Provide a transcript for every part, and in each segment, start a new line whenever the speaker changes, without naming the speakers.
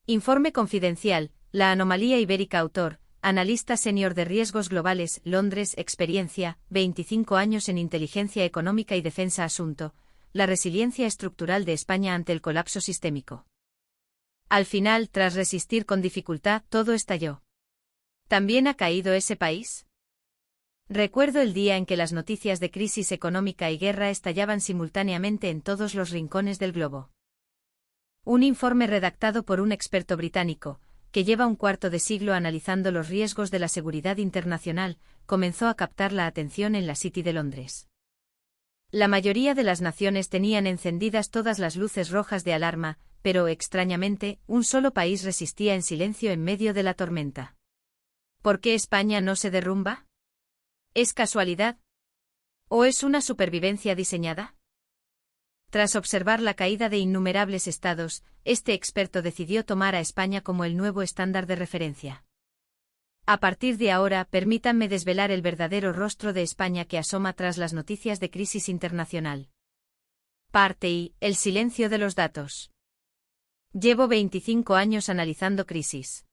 Informe confidencial, la anomalía ibérica. Autor, analista senior de riesgos globales, Londres. Experiencia, 25 años en inteligencia económica y defensa. Asunto, la resiliencia estructural de España ante el colapso sistémico. Al final, tras resistir con dificultad, todo estalló. ¿También ha caído ese país? Recuerdo el día en que las noticias de crisis económica y guerra estallaban simultáneamente en todos los rincones del globo. Un informe redactado por un experto británico, que lleva un cuarto de siglo analizando los riesgos de la seguridad internacional, comenzó a captar la atención en la City de Londres. La mayoría de las naciones tenían encendidas todas las luces rojas de alarma, pero, extrañamente, un solo país resistía en silencio en medio de la tormenta. ¿Por qué España no se derrumba? ¿Es casualidad? ¿O es una supervivencia diseñada? Tras observar la caída de innumerables estados, este experto decidió tomar a España como el nuevo estándar de referencia. A partir de ahora, permítanme desvelar el verdadero rostro de España que asoma tras las noticias de crisis internacional. Parte I. El silencio de los datos. Llevo 25 años analizando crisis.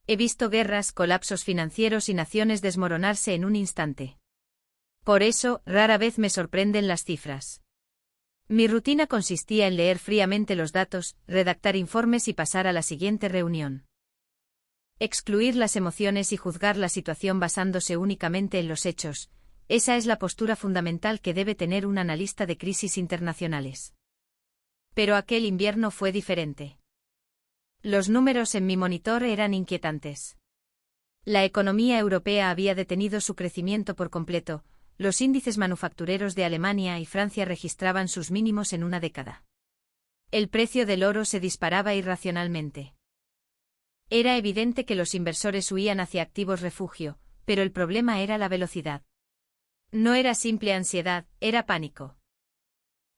He visto guerras, colapsos financieros y naciones desmoronarse en un instante. Por eso, rara vez me sorprenden las cifras. Mi rutina consistía en leer fríamente los datos, redactar informes y pasar a la siguiente reunión. Excluir las emociones y juzgar la situación basándose únicamente en los hechos, esa es la postura fundamental que debe tener un analista de crisis internacionales. Pero aquel invierno fue diferente. Los números en mi monitor eran inquietantes. La economía europea había detenido su crecimiento por completo. Los índices manufactureros de Alemania y Francia registraban sus mínimos en una década. El precio del oro se disparaba irracionalmente. Era evidente que los inversores huían hacia activos refugio, pero el problema era la velocidad. No era simple ansiedad, era pánico.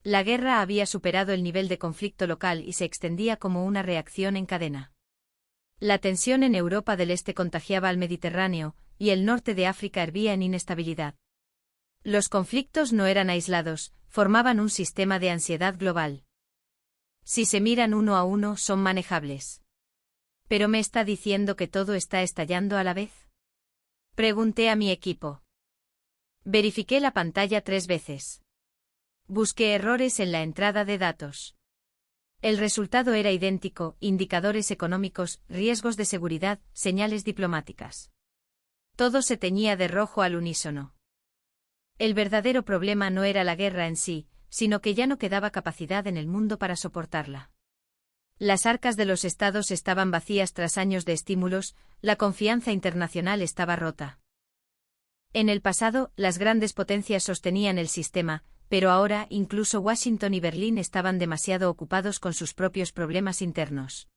La guerra había superado el nivel de conflicto local y se extendía como una reacción en cadena. La tensión en Europa del Este contagiaba al Mediterráneo, y el norte de África hervía en inestabilidad. Los conflictos no eran aislados, formaban un sistema de ansiedad global. Si se miran uno a uno, son manejables. ¿Pero me está diciendo que todo está estallando a la vez? Pregunté a mi equipo. Verifiqué la pantalla 3 veces. Busqué errores en la entrada de datos. El resultado era idéntico: indicadores económicos, riesgos de seguridad, señales diplomáticas. Todo se teñía de rojo al unísono. El verdadero problema no era la guerra en sí, sino que ya no quedaba capacidad en el mundo para soportarla. Las arcas de los estados estaban vacías tras años de estímulos, la confianza internacional estaba rota. En el pasado, las grandes potencias sostenían el sistema, pero ahora incluso Washington y Berlín estaban demasiado ocupados con sus propios problemas internos.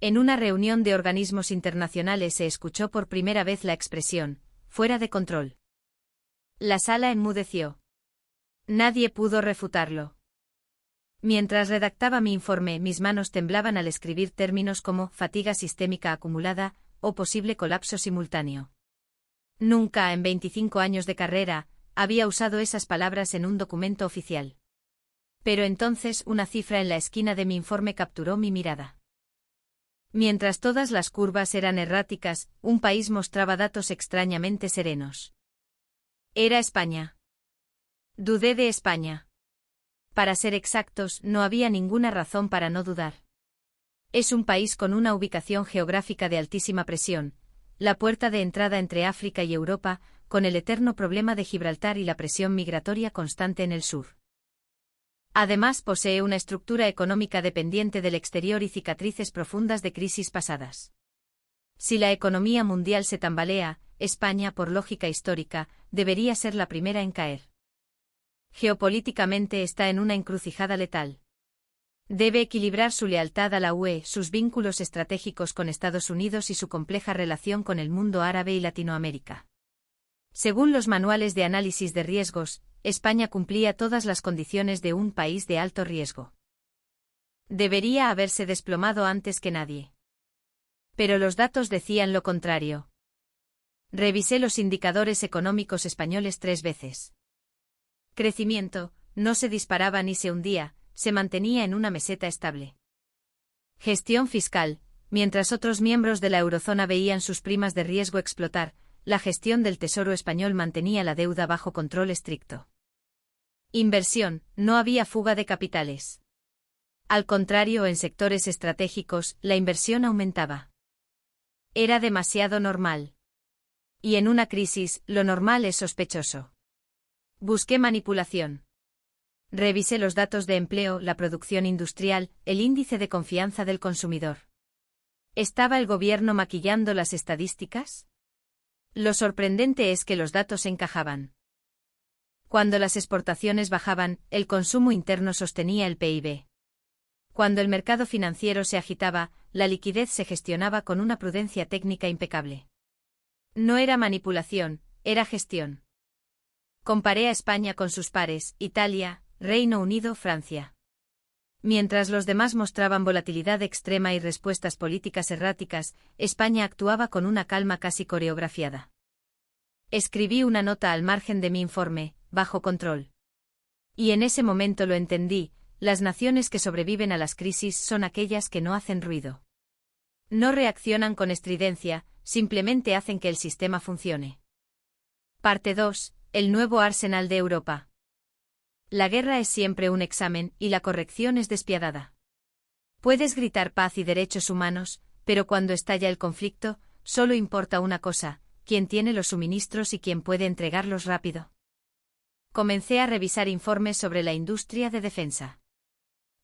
En una reunión de organismos internacionales se escuchó por primera vez la expresión, fuera de control. La sala enmudeció. Nadie pudo refutarlo. Mientras redactaba mi informe, mis manos temblaban al escribir términos como fatiga sistémica acumulada o posible colapso simultáneo. Nunca en 25 años de carrera había usado esas palabras en un documento oficial. Pero entonces una cifra en la esquina de mi informe capturó mi mirada. Mientras todas las curvas eran erráticas, un país mostraba datos extrañamente serenos. Era España. Dudé de España. Para ser exactos, no había ninguna razón para no dudar. Es un país con una ubicación geográfica de altísima presión, la puerta de entrada entre África y Europa, con el eterno problema de Gibraltar y la presión migratoria constante en el sur. Además, posee una estructura económica dependiente del exterior y cicatrices profundas de crisis pasadas. Si la economía mundial se tambalea, España, por lógica histórica, debería ser la primera en caer. Geopolíticamente está en una encrucijada letal. Debe equilibrar su lealtad a la UE, sus vínculos estratégicos con Estados Unidos y su compleja relación con el mundo árabe y Latinoamérica. Según los manuales de análisis de riesgos, España cumplía todas las condiciones de un país de alto riesgo. Debería haberse desplomado antes que nadie. Pero los datos decían lo contrario. Revisé los indicadores económicos españoles 3 veces. Crecimiento, no se disparaba ni se hundía, se mantenía en una meseta estable. Gestión fiscal. Mientras otros miembros de la eurozona veían sus primas de riesgo explotar, la gestión del Tesoro español mantenía la deuda bajo control estricto. Inversión. No había fuga de capitales. Al contrario, en sectores estratégicos, la inversión aumentaba. Era demasiado normal. Y en una crisis, lo normal es sospechoso. Busqué manipulación. Revisé los datos de empleo, la producción industrial, el índice de confianza del consumidor. ¿Estaba el gobierno maquillando las estadísticas? Lo sorprendente es que los datos encajaban. Cuando las exportaciones bajaban, el consumo interno sostenía el PIB. Cuando el mercado financiero se agitaba, la liquidez se gestionaba con una prudencia técnica impecable. No era manipulación, era gestión. Comparé a España con sus pares, Italia, Reino Unido, Francia. Mientras los demás mostraban volatilidad extrema y respuestas políticas erráticas, España actuaba con una calma casi coreografiada. Escribí una nota al margen de mi informe, bajo control. Y en ese momento lo entendí, las naciones que sobreviven a las crisis son aquellas que no hacen ruido. No reaccionan con estridencia, simplemente hacen que el sistema funcione. Parte 2. El nuevo arsenal de Europa. La guerra es siempre un examen, y la corrección es despiadada. Puedes gritar paz y derechos humanos, pero cuando estalla el conflicto, solo importa una cosa: quién tiene los suministros y quién puede entregarlos rápido. Comencé a revisar informes sobre la industria de defensa.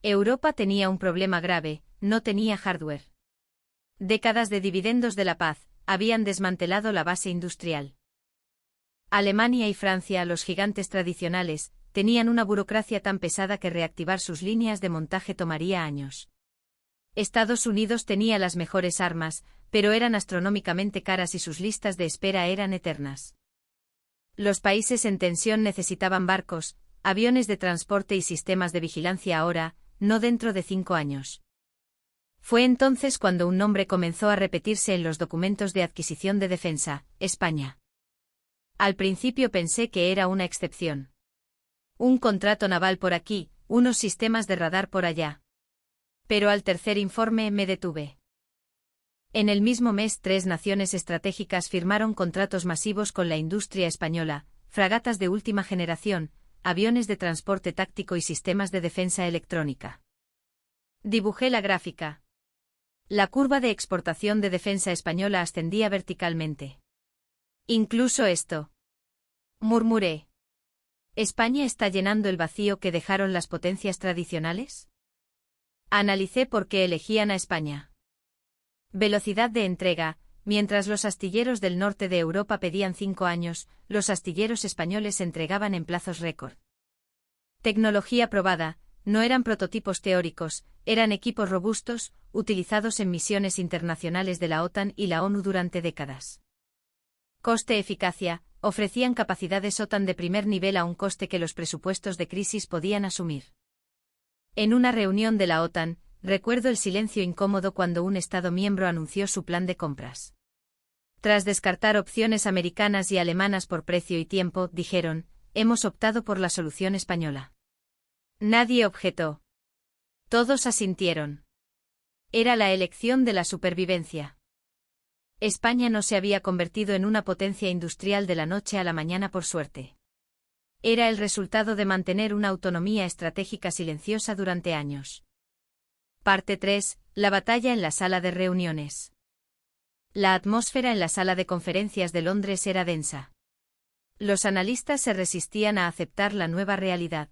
Europa tenía un problema grave: no tenía hardware. Décadas de dividendos de la paz habían desmantelado la base industrial. Alemania y Francia, los gigantes tradicionales, tenían una burocracia tan pesada que reactivar sus líneas de montaje tomaría años. Estados Unidos tenía las mejores armas, pero eran astronómicamente caras y sus listas de espera eran eternas. Los países en tensión necesitaban barcos, aviones de transporte y sistemas de vigilancia ahora, no dentro de 5 años. Fue entonces cuando un nombre comenzó a repetirse en los documentos de adquisición de defensa: España. Al principio pensé que era una excepción. Un contrato naval por aquí, unos sistemas de radar por allá. Pero al tercer informe me detuve. En el mismo mes 3 naciones estratégicas firmaron contratos masivos con la industria española: fragatas de última generación, aviones de transporte táctico y sistemas de defensa electrónica. Dibujé la gráfica. La curva de exportación de defensa española ascendía verticalmente. Incluso esto. Murmuré. ¿España está llenando el vacío que dejaron las potencias tradicionales? Analicé por qué elegían a España. Velocidad de entrega. Mientras los astilleros del norte de Europa pedían 5 años, los astilleros españoles entregaban en plazos récord. Tecnología probada. No eran prototipos teóricos, eran equipos robustos, utilizados en misiones internacionales de la OTAN y la ONU durante décadas. Coste-eficacia. Ofrecían capacidades OTAN de primer nivel a un coste que los presupuestos de crisis podían asumir. En una reunión de la OTAN, recuerdo el silencio incómodo cuando un Estado miembro anunció su plan de compras. Tras descartar opciones americanas y alemanas por precio y tiempo, dijeron: hemos optado por la solución española. Nadie objetó. Todos asintieron. Era la elección de la supervivencia. España no se había convertido en una potencia industrial de la noche a la mañana por suerte. Era el resultado de mantener una autonomía estratégica silenciosa durante años. Parte 3. La batalla en la sala de reuniones. La atmósfera en la sala de conferencias de Londres era densa. Los analistas se resistían a aceptar la nueva realidad.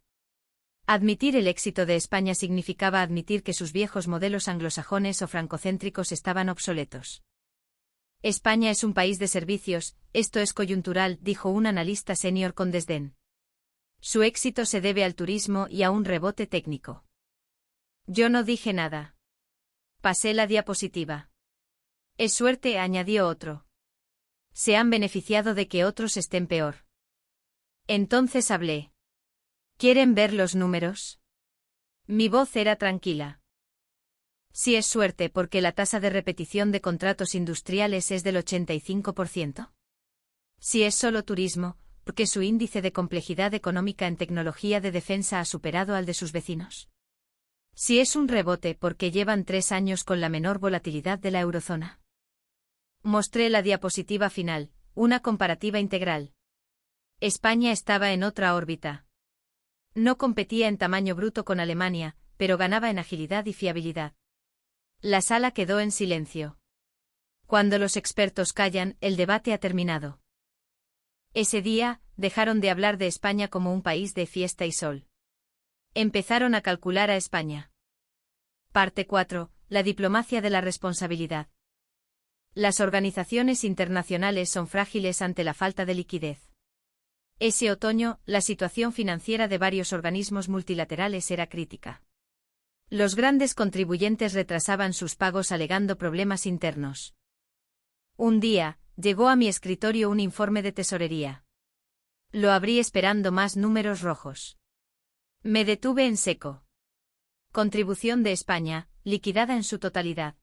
Admitir el éxito de España significaba admitir que sus viejos modelos anglosajones o francocéntricos estaban obsoletos. España es un país de servicios, esto es coyuntural, dijo un analista senior con desdén. Su éxito se debe al turismo y a un rebote técnico. Yo no dije nada. Pasé la diapositiva. Es suerte, añadió otro. Se han beneficiado de que otros estén peor. Entonces hablé. ¿Quieren ver los números? Mi voz era tranquila. Sí, es suerte porque la tasa de repetición de contratos industriales es del 85%. Si es solo turismo, porque su índice de complejidad económica en tecnología de defensa ha superado al de sus vecinos. Si es un rebote porque llevan 3 años con la menor volatilidad de la eurozona. Mostré la diapositiva final, una comparativa integral. España estaba en otra órbita. No competía en tamaño bruto con Alemania, pero ganaba en agilidad y fiabilidad. La sala quedó en silencio. Cuando los expertos callan, el debate ha terminado. Ese día, dejaron de hablar de España como un país de fiesta y sol. Empezaron a calcular a España. Parte 4. La diplomacia de la responsabilidad. Las organizaciones internacionales son frágiles ante la falta de liquidez. Ese otoño, la situación financiera de varios organismos multilaterales era crítica. Los grandes contribuyentes retrasaban sus pagos alegando problemas internos. Un día, llegó a mi escritorio un informe de tesorería. Lo abrí esperando más números rojos. Me detuve en seco. Contribución de España, liquidada en su totalidad.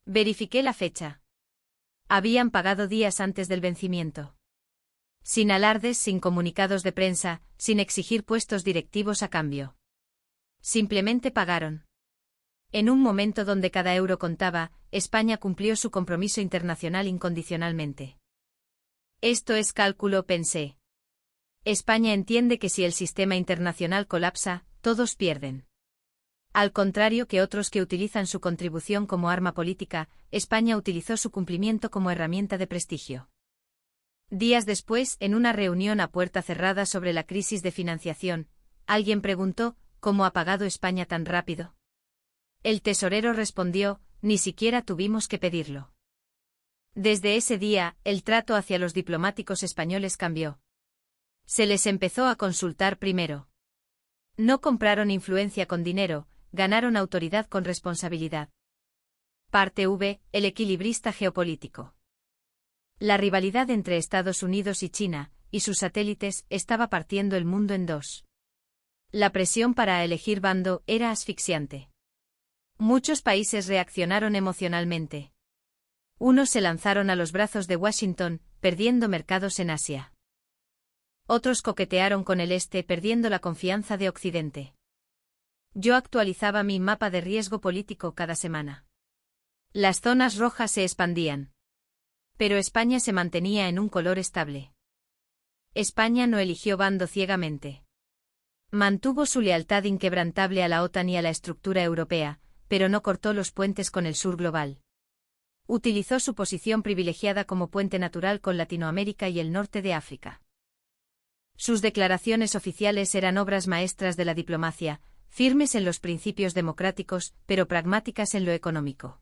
Verifiqué la fecha. Habían pagado días antes del vencimiento. Sin alardes, sin comunicados de prensa, sin exigir puestos directivos a cambio. Simplemente pagaron. En un momento donde cada euro contaba, España cumplió su compromiso internacional incondicionalmente. Esto es cálculo, pensé. España entiende que si el sistema internacional colapsa, todos pierden. Al contrario que otros que utilizan su contribución como arma política, España utilizó su cumplimiento como herramienta de prestigio. Días después, en una reunión a puerta cerrada sobre la crisis de financiación, alguien preguntó, ¿cómo ha pagado España tan rápido? El tesorero respondió, ni siquiera tuvimos que pedirlo. Desde ese día, el trato hacia los diplomáticos españoles cambió. Se les empezó a consultar primero. No compraron influencia con dinero, ganaron autoridad con responsabilidad. Parte V. El equilibrista geopolítico. La rivalidad entre Estados Unidos y China, y sus satélites, estaba partiendo el mundo en dos. La presión para elegir bando era asfixiante. Muchos países reaccionaron emocionalmente. Unos se lanzaron a los brazos de Washington, perdiendo mercados en Asia. Otros coquetearon con el Este, perdiendo la confianza de Occidente. Yo actualizaba mi mapa de riesgo político cada semana. Las zonas rojas se expandían. Pero España se mantenía en un color estable. España no eligió bando ciegamente. Mantuvo su lealtad inquebrantable a la OTAN y a la estructura europea, pero no cortó los puentes con el sur global. Utilizó su posición privilegiada como puente natural con Latinoamérica y el norte de África. Sus declaraciones oficiales eran obras maestras de la diplomacia, firmes en los principios democráticos, pero pragmáticas en lo económico.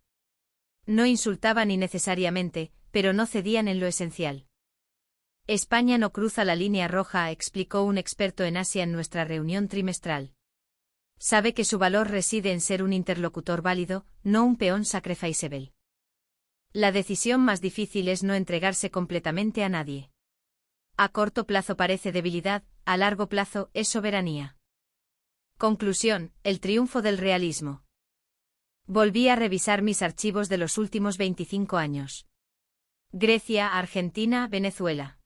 No insultaban innecesariamente, pero no cedían en lo esencial. España no cruza la línea roja, explicó un experto en Asia en nuestra reunión trimestral. Sabe que su valor reside en ser un interlocutor válido, no un peón sacrificable. La decisión más difícil es no entregarse completamente a nadie. A corto plazo parece debilidad, a largo plazo es soberanía. Conclusión: el triunfo del realismo. Volví a revisar mis archivos de los últimos 25 años. Grecia, Argentina, Venezuela.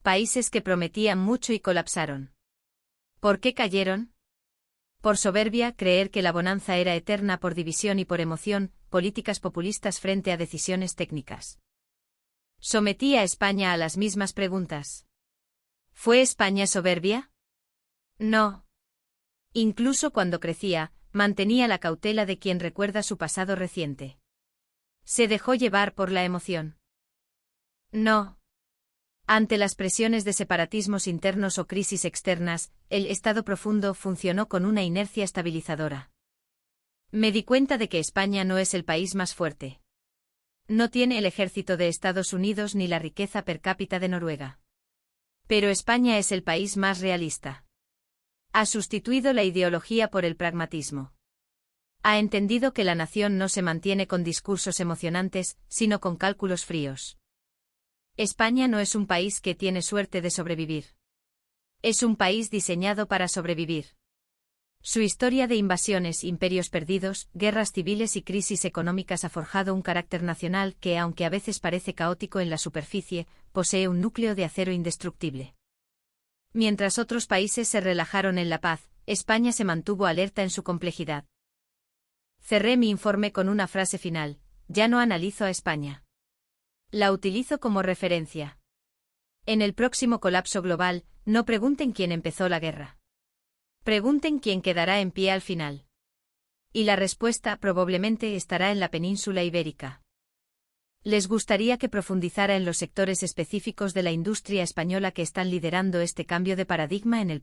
Países que prometían mucho y colapsaron. ¿Por qué cayeron? Por soberbia, creer que la bonanza era eterna, por división y por emoción, políticas populistas frente a decisiones técnicas. Sometí a España a las mismas preguntas. ¿Fue España soberbia? No. Incluso cuando crecía, mantenía la cautela de quien recuerda su pasado reciente. ¿Se dejó llevar por la emoción? No. Ante las presiones de separatismos internos o crisis externas, el Estado profundo funcionó con una inercia estabilizadora. Me di cuenta de que España no es el país más fuerte. No tiene el ejército de Estados Unidos ni la riqueza per cápita de Noruega. Pero España es el país más realista. Ha sustituido la ideología por el pragmatismo. Ha entendido que la nación no se mantiene con discursos emocionantes, sino con cálculos fríos. España no es un país que tiene suerte de sobrevivir. Es un país diseñado para sobrevivir. Su historia de invasiones, imperios perdidos, guerras civiles y crisis económicas ha forjado un carácter nacional que, aunque a veces parece caótico en la superficie, posee un núcleo de acero indestructible. Mientras otros países se relajaron en la paz, España se mantuvo alerta en su complejidad. Cerré mi informe con una frase final: ya no analizo a España. La utilizo como referencia. En el próximo colapso global, no pregunten quién empezó la guerra. Pregunten quién quedará en pie al final. Y la respuesta probablemente estará en la península ibérica. ¿Les gustaría que profundizara en los sectores específicos de la industria española que están liderando este cambio de paradigma en el